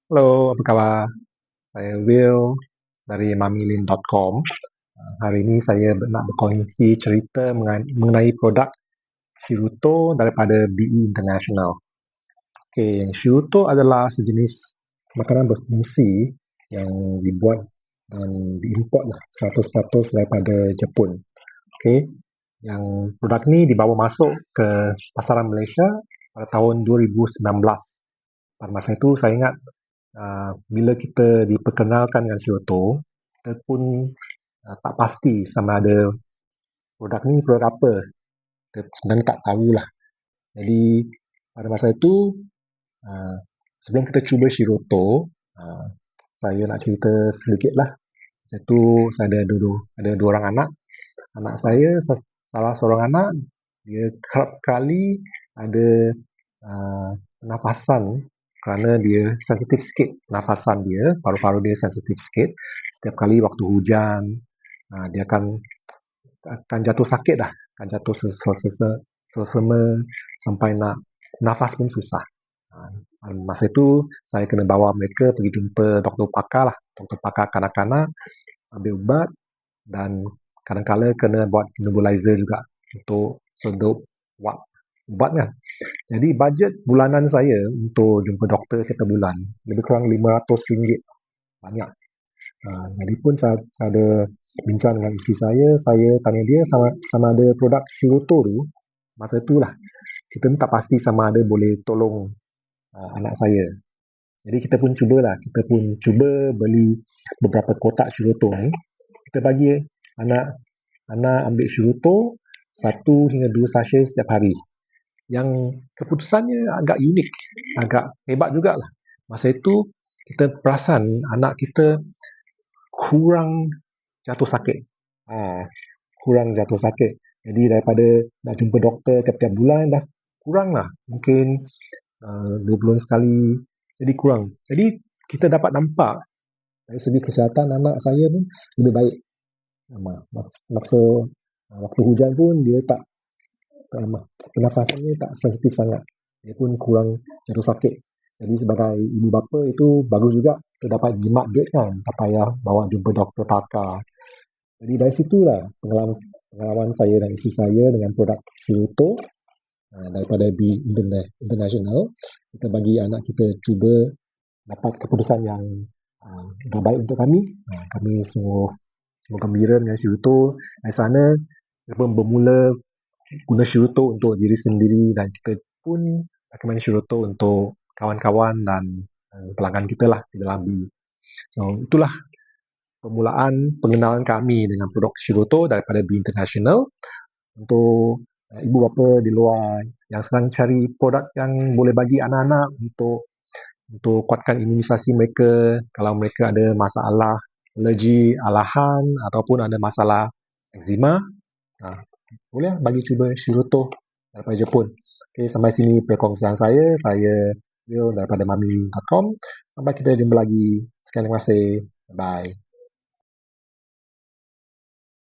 Halo, apa kabar? Saya Will dari mamilin.com. Hari ini saya nak berkongsi cerita mengenai produk Shiruto daripada BE International. Okey, Shiruto adalah sejenis makanan berfungsi yang dibuat dan diimport lah 100% daripada Jepun. Okey, yang produk ni dibawa masuk ke pasaran Malaysia pada tahun 2019. Pada masa itu saya ingat bila kita diperkenalkan dengan Kyoto, kita pun tak pasti sama ada produk ni produk apa. Kita sebenarnya tak tahulah. Jadi pada masa itu, uh, sebelum kita cuba Shiroto, saya nak cerita sedikit lah. Satu, saya ada dua orang anak. Anak saya, salah seorang anak, dia kerap kali ada pernafasan kerana dia sensitif sikit pernafasan dia, paru-paru dia sensitif sikit. Setiap kali waktu hujan, dia akan jatuh sakit dah, akan jatuh sesama sampai nak nafas pun susah. Masa itu saya kena bawa mereka pergi jumpa doktor pakar lah, doktor pakar kanak-kanak, ambil ubat dan kadang-kala kena buat nebulizer juga untuk sedup ubat kan. Jadi bajet bulanan saya untuk jumpa doktor setiap bulan lebih kurang RM500. Banyak. Jadi pun saya ada bincang dengan isteri saya tanya dia sama ada produk Shiroto tu, masa itulah kita ni tak pasti sama ada boleh tolong anak saya. Jadi kita pun cuba beli beberapa kotak Shiroto ni. Kita bagi anak anak ambil Shiroto 1 hingga 2 sachet setiap hari. Yang keputusannya agak unik, agak hebat jugalah. Masa itu kita perasan anak kita kurang jatuh sakit. Ah, kurang jatuh sakit. Jadi daripada nak jumpa doktor tiap-tiap bulan dah kurang lah. Mungkin 2 bulan sekali. Jadi kurang. Jadi kita dapat nampak dari segi kesihatan anak saya pun lebih baik. Masa waktu hujan pun dia tak pernafasannya tak sensitif sangat. Dia pun kurang jatuh sakit. Jadi sebagai ibu bapa itu bagus juga. Kita dapat jimat duit kan. Tak payah bawa jumpa doktor pakar. Jadi dari situlah pengalaman saya dan isteri saya dengan produk Shiruto daripada B International. Kita bagi anak kita cuba dapat keputusan yang terbaik untuk kami. Kami semua gembira dengan Shiruto. Dari sana, kita pun bermula guna Shiruto untuk diri sendiri dan kita pun recommend Shiruto untuk kawan-kawan dan pelanggan kita lah di dalam B. So, itulah permulaan pengenalan kami dengan produk Shiruto daripada B International. Untuk ibu bapa di luar yang sedang cari produk yang boleh bagi anak-anak untuk kuatkan imunisasi mereka kalau mereka ada masalah alergi alahan ataupun ada masalah eczema, boleh bagi cuba Shiruto daripada Jepun. Okay, sampai sini perkongsian saya. Saya Will daripada mamilin.com. Sampai kita jumpa lagi. Sekian, terima kasih. Bye.